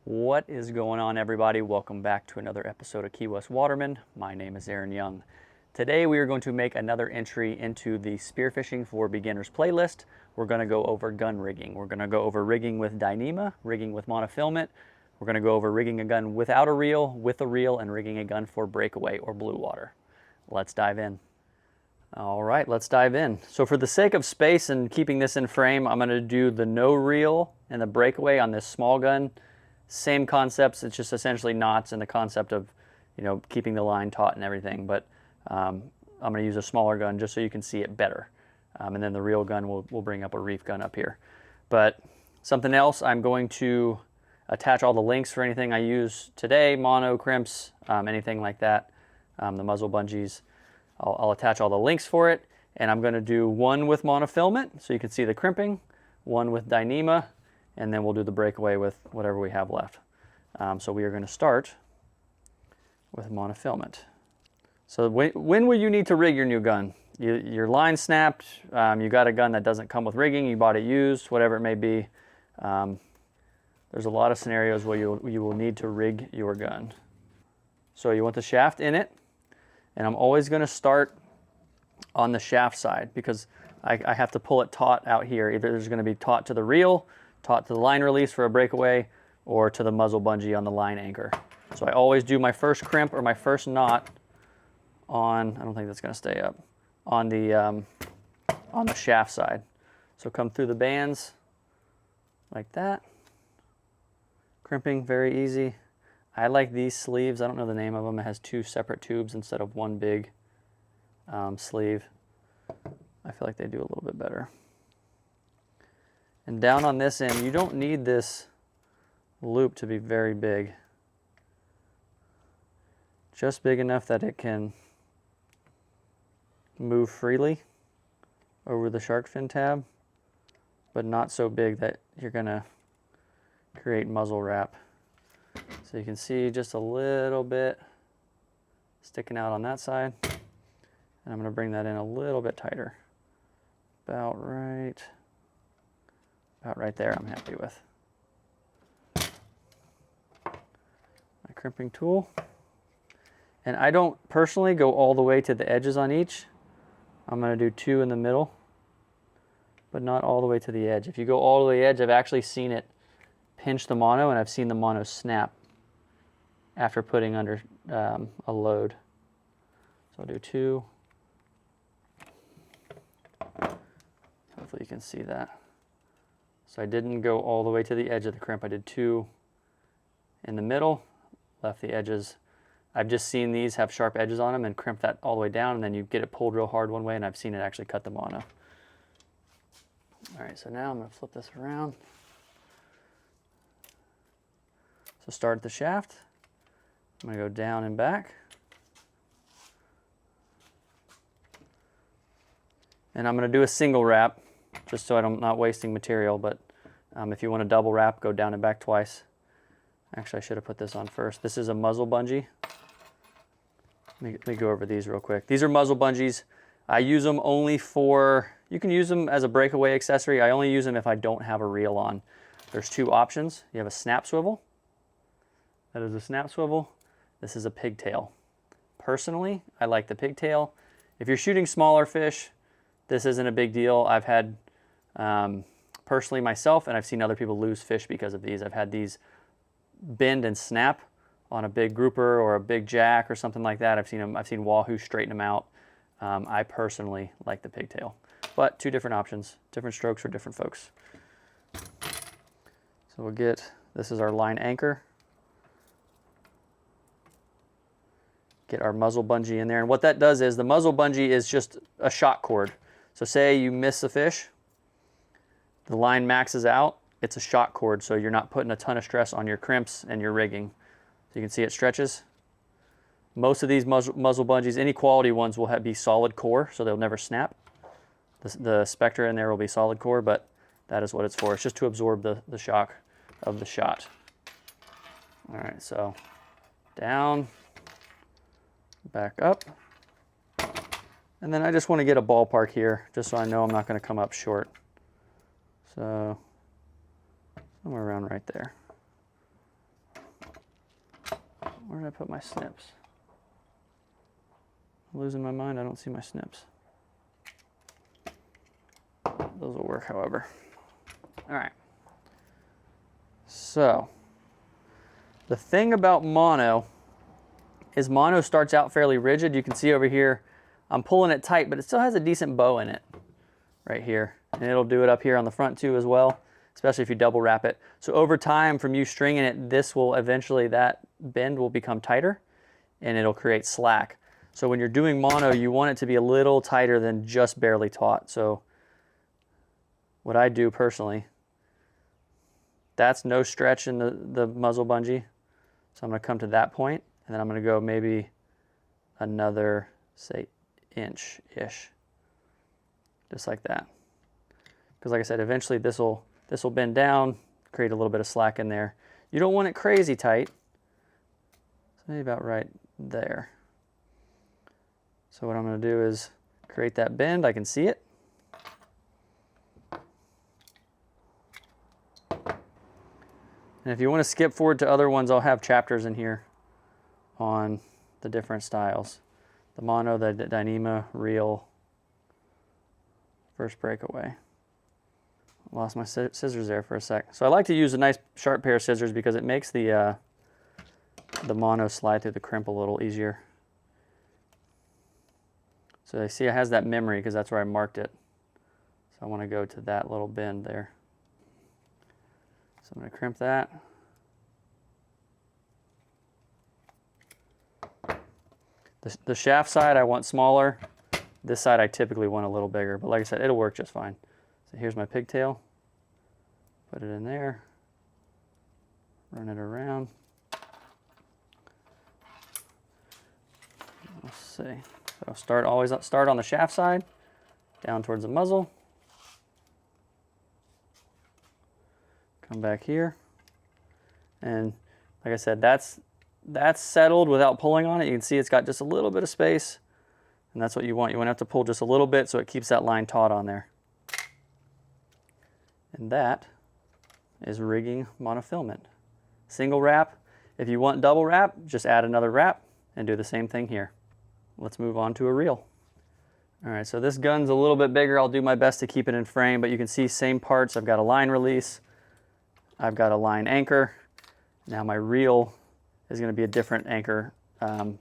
What is going on, everybody? Welcome back to another episode of Key West Waterman. My name is Aaron Young. Today we are going to make another entry into the Spearfishing for Beginners playlist. We're going to go over gun rigging. We're going to go over rigging with Dyneema, rigging with monofilament. We're going to go over rigging a gun without a reel, with a reel, and rigging a gun for breakaway or blue water. Let's dive in. All right, let's dive in. So for the sake of space and keeping this in frame, I'm going to do the no reel and the breakaway on this small gun. Same concepts, it's just essentially knots and the concept of, keeping the line taut and everything. But I'm going to use a smaller gun just so you can see it better. And then the real gun will bring up a reef gun up here. But something else, I'm going to attach all the links for anything I use today, mono, crimps, anything like that, the muzzle bungees. I'll attach all the links for it, and I'm going to do one with monofilament so you can see the crimping, one with Dyneema, and then we'll do the breakaway with whatever we have left. So we are going to start with monofilament. So when will you need to rig your new gun? Your line snapped, you got a gun that doesn't come with rigging, you bought it used, whatever it may be. There's a lot of scenarios where you will need to rig your gun. So you want the shaft in it, and I'm always going to start on the shaft side because I have to pull it taut out here. Either there's going to be taut to the reel, taut to the line release for a breakaway, or to the muzzle bungee on the line anchor. So I always do my first crimp or my first knot on, I don't think that's going to stay up, on the shaft side. So come through the bands like that. Crimping, very easy. I like these sleeves. I don't know the name of them. It has two separate tubes instead of one big sleeve. I feel like they do a little bit better. And down on this end, you don't need this loop to be very big. Just big enough that it can move freely over the shark fin tab, but not so big that you're gonna create muzzle wrap. So you can see just a little bit sticking out on that side. And I'm gonna bring that in a little bit tighter. About right there, I'm happy with. My crimping tool. And I don't personally go all the way to the edges on each. I'm going to do two in the middle, but not all the way to the edge. If you go all the way to the edge, I've actually seen it pinch the mono, and I've seen the mono snap after putting under a load. So I'll do two. Hopefully you can see that. So I didn't go all the way to the edge of the crimp. I did two in the middle, left the edges. I've just seen these have sharp edges on them and crimp that all the way down, and then you get it pulled real hard one way, and I've seen it actually cut the mono. All right, so now I'm going to flip this around. So start at the shaft. I'm going to go down and back. And I'm going to do a single wrap, just so I'm not wasting material, but if you want to double wrap, go down and back twice. Actually, I should have put this on first. This is a muzzle bungee. Let me go over these real quick. These are muzzle bungees. I use them only for, you can use them as a breakaway accessory. I only use them if I don't have a reel on. There's two options. You have a snap swivel. That is a snap swivel. This is a pigtail. Personally, I like the pigtail. If you're shooting smaller fish, this isn't a big deal. I've had, personally myself, and I've seen other people lose fish because of these. I've had these bend and snap on a big grouper or a big jack or something like that. I've seen wahoo straighten them out. I personally like the pigtail, but two different options, different strokes for different folks. So we'll get, this is our line anchor. Get our muzzle bungee in there, and what that does is the muzzle bungee is just a shock cord. So say you miss a fish, the line maxes out, it's a shock cord, so you're not putting a ton of stress on your crimps and your rigging. So you can see it stretches. Most of these muzzle bungees, any quality ones, will be solid core, so they'll never snap. The Spectre in there will be solid core, but that is what it's for. It's just to absorb the shock of the shot. All right, so down, back up. And then I just want to get a ballpark here, just so I know I'm not going to come up short. So somewhere around right there. did I put my snips? I'm losing my mind, I don't see my snips. Those will work, however. All right. So, the thing about mono is mono starts out fairly rigid. You can see over here, I'm pulling it tight, but it still has a decent bow in it right here. And it'll do it up here on the front too as well, especially if you double wrap it. So over time, from you stringing it, this will eventually, that bend will become tighter and it'll create slack. So when you're doing mono, you want it to be a little tighter than just barely taut. So what I do personally, that's no stretch in the muzzle bungee. So I'm gonna come to that point, and then I'm gonna go maybe another, say, inch-ish, just like that. Because like I said, eventually this will bend down, create a little bit of slack in there. You don't want it crazy tight, so maybe about right there. So what I'm gonna do is create that bend, I can see it. And if you want to skip forward to other ones, I'll have chapters in here on the different styles. The mono, the Dyneema, reel, first breakaway. Lost my scissors there for a sec. So I like to use a nice sharp pair of scissors because it makes the mono slide through the crimp a little easier. So you see it has that memory because that's where I marked it. So I want to go to that little bend there. So I'm going to crimp that. The shaft side I want smaller. This side I typically want a little bigger, but like I said, it'll work just fine. So here's my pigtail. Put it in there. Run it around. Let's see. So always start on the shaft side, down towards the muzzle. Come back here, and like I said, that's settled without pulling on it. You can see it's got just a little bit of space, and that's what you want. You want to have to pull just a little bit so it keeps that line taut on there. And that is rigging monofilament. Single wrap. If you want double wrap, just add another wrap and do the same thing here. Let's move on to a reel. All right, so this gun's a little bit bigger. I'll do my best to keep it in frame, but you can see same parts. I've got a line release. I've got a line anchor. Now my reel is going to be a different anchor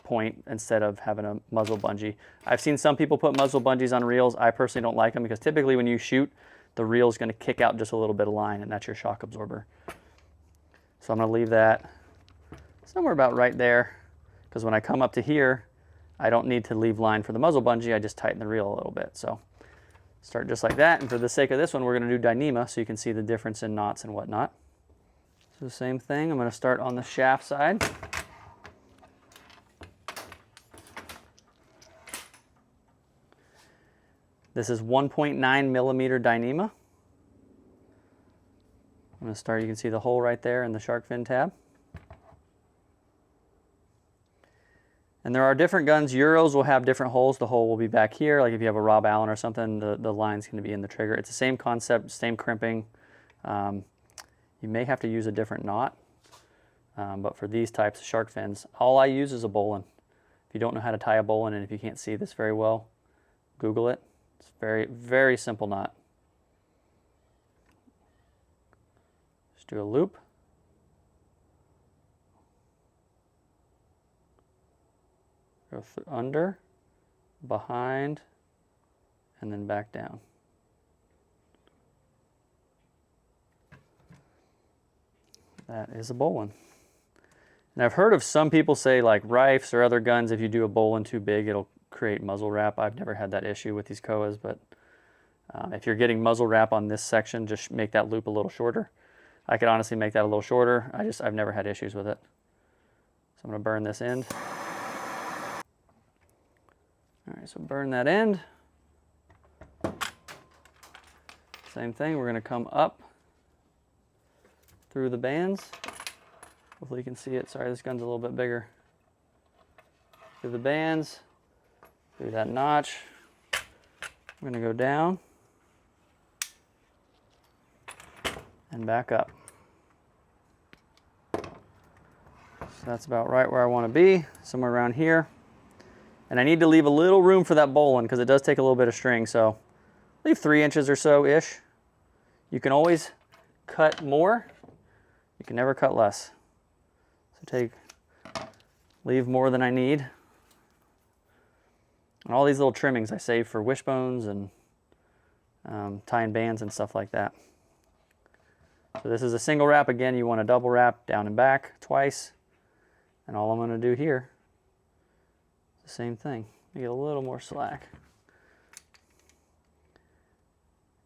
point instead of having a muzzle bungee. I've seen some people put muzzle bungees on reels. I personally don't like them because typically when you shoot, the reel is going to kick out just a little bit of line, and that's your shock absorber. So I'm going to leave that somewhere about right there, because when I come up to here, I don't need to leave line for the muzzle bungee. I just tighten the reel a little bit. So start just like that, and for the sake of this one, we're going to do Dyneema so you can see the difference in knots and whatnot. So the same thing, I'm going to start on the shaft side. This is 1.9 millimeter Dyneema. I'm going to start, you can see the hole right there in the shark fin tab. And there are different guns. Euros will have different holes. The hole will be back here. Like if you have a Rob Allen or something, the line's going to be in the trigger. It's the same concept, same crimping. You may have to use a different knot, but for these types of shark fins, all I use is a bowline. If you don't know how to tie a bowline, and if you can't see this very well, Google it. It's very, very simple knot. Just do a loop. Go under, behind, and then back down. That is a bowline. And I've heard of some people say like rifles or other guns, if you do a bowline too big, it'll create muzzle wrap. I've never had that issue with these Koas, but if you're getting muzzle wrap on this section, just make that loop a little shorter. I could honestly make that a little shorter. I've never had issues with it. So I'm going to burn this end. All right, so burn that end. Same thing, we're going to come up through the bands. Hopefully you can see it. Sorry, this gun's a little bit bigger. Through the bands, through that notch. I'm going to go down and back up. So that's about right where I want to be, somewhere around here. And I need to leave a little room for that bowline because it does take a little bit of string, so leave 3 inches or so-ish. You can always cut more. You can never cut less. So leave more than I need. And all these little trimmings I save for wishbones and tying bands and stuff like that. So this is a single wrap. Again, you want a double wrap down and back twice. And all I'm going to do here is the same thing. I get a little more slack.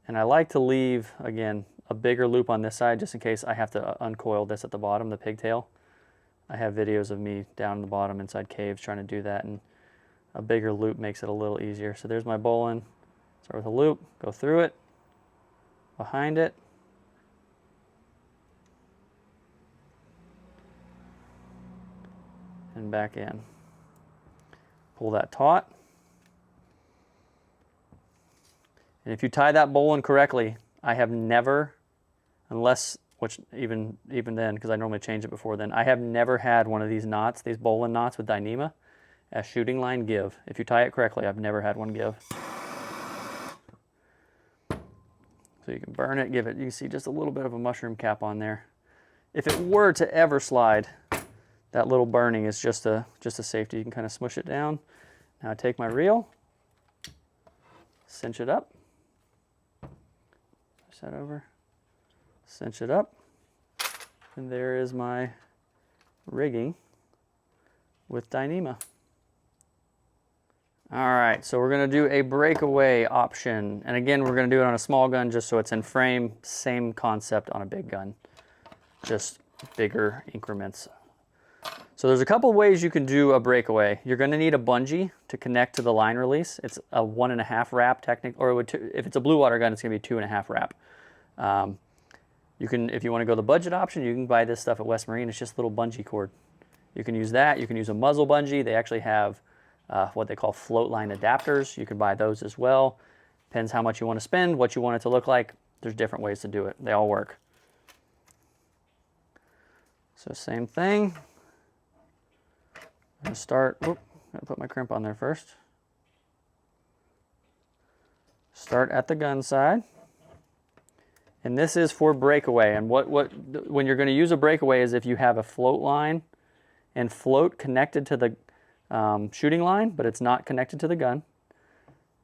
And I like to leave, again, a bigger loop on this side just in case I have to uncoil this at the bottom, the pigtail. I have videos of me down in the bottom inside caves trying to do that, and a bigger loop makes it a little easier. So there's my bowline. Start with a loop, go through it, behind it, and back in. Pull that taut. And if you tie that bowline correctly, I have never, unless, which even then, because I normally change it before then, I have never had one of these knots, these bowline knots with Dyneema, as shooting line give. If you tie it correctly, I've never had one give. So you can burn it, give it, you can see just a little bit of a mushroom cap on there. If it were to ever slide, that little burning is just a safety. You can kind of smush it down. Now I take my reel, cinch it up, push that over, cinch it up, and there is my rigging with Dyneema. All right, so we're gonna do a breakaway option. And again, we're gonna do it on a small gun just so it's in frame. Same concept on a big gun, just bigger increments. So there's a couple ways you can do a breakaway. You're gonna need a bungee to connect to the line release. It's a 1.5 wrap technically, or if it's a blue water gun, it's gonna be 2.5 wrap. You can, if you wanna go the budget option, you can buy this stuff at West Marine. It's just a little bungee cord. You can use that. You can use a muzzle bungee. They actually have what they call float line adapters. You can buy those as well. Depends how much you want to spend, what you want it to look like. There's different ways to do it. They all work. So same thing. I'm gonna start, whoop, gotta put my crimp on there first. Start at the gun side. And this is for breakaway. And when you're gonna use a breakaway is if you have a float line and float connected to the shooting line, but it's not connected to the gun.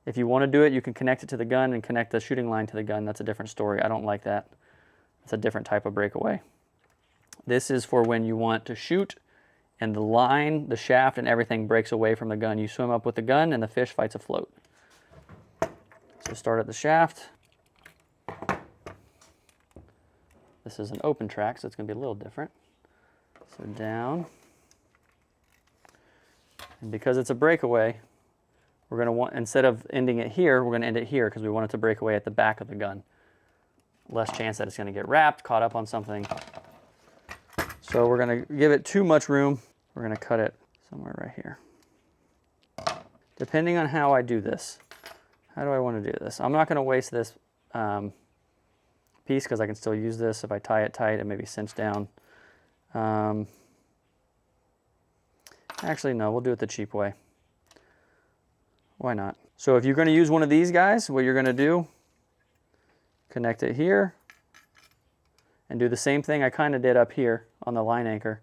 If you want to do it, you can connect it to the gun and connect the shooting line to the gun. That's a different story. I don't like that. It's a different type of breakaway. This is for when you want to shoot and the line, the shaft, and everything breaks away from the gun. You swim up with the gun and the fish fights afloat. So start at the shaft. This is an open track, so it's going to be a little different. So down. And because it's a breakaway, we're going to want, instead of ending it here, we're going to end it here because we want it to break away at the back of the gun. Less chance that it's going to get wrapped, caught up on something. So we're going to give it too much room. We're going to cut it somewhere right here. Depending on how I do this, how do I want to do this? I'm not going to waste this piece because I can still use this if I tie it tight and maybe cinch down. Actually, no, we'll do it the cheap way. Why not? So if you're going to use one of these guys, what you're going to do, connect it here and do the same thing I kind of did up here on the line anchor.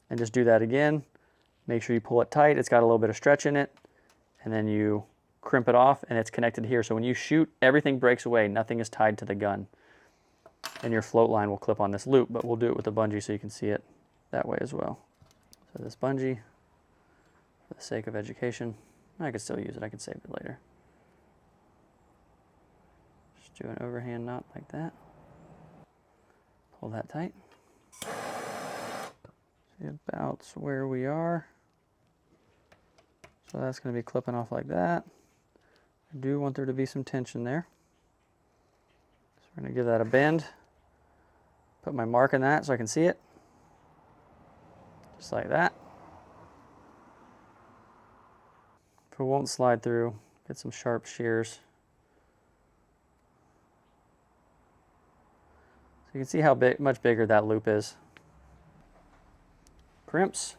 And just do that again. Make sure you pull it tight. It's got a little bit of stretch in it. And then you crimp it off and it's connected here. So when you shoot, everything breaks away. Nothing is tied to the gun. And your float line will clip on this loop, but we'll do it with a bungee so you can see it that way as well. So this bungee, for the sake of education, I could still use it. I can save it later. Just do an overhand knot like that. Pull that tight. See about where we are. So that's going to be clipping off like that. I do want there to be some tension there. So we're going to give that a bend. Put my mark in that so I can see it. Just like that. If it won't slide through, get some sharp shears. So you can see how much bigger that loop is. crimps.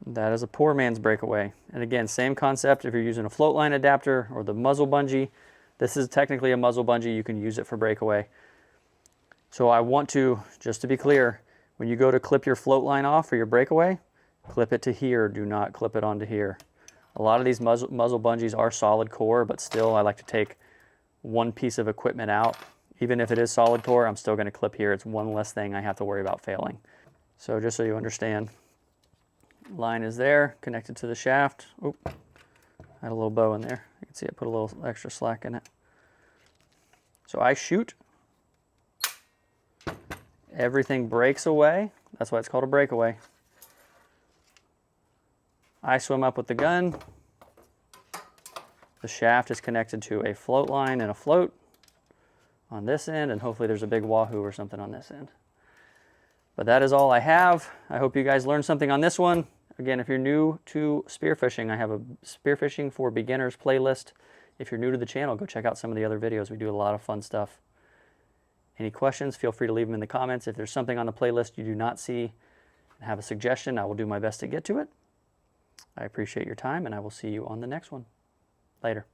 That is a poor man's breakaway. And again, same concept if you're using a float line adapter or the muzzle bungee. This is technically a muzzle bungee. You can use it for breakaway. So I want to, just to be clear, when you go to clip your float line off for your breakaway, clip it to here. Do not clip it onto here. A lot of these muzzle bungees are solid core, but still I like to take one piece of equipment out. Even if it is solid core, I'm still going to clip here. It's one less thing I have to worry about failing. So just so you understand, line is there, connected to the shaft. Oop, I had a little bow in there. You can see I put a little extra slack in it. So I shoot. Everything breaks away. That's why it's called a breakaway. I swim up with the gun. The shaft is connected to a float line and a float on this end, and hopefully there's a big wahoo or something on this end. But that is all I have. I hope you guys learned something on this one. Again, if you're new to spearfishing, I have a Spearfishing for Beginners playlist. If you're new to the channel, go check out some of the other videos. We do a lot of fun stuff. Any questions, feel free to leave them in the comments. If there's something on the playlist you do not see and have a suggestion, I will do my best to get to it. I appreciate your time, and I will see you on the next one. Later.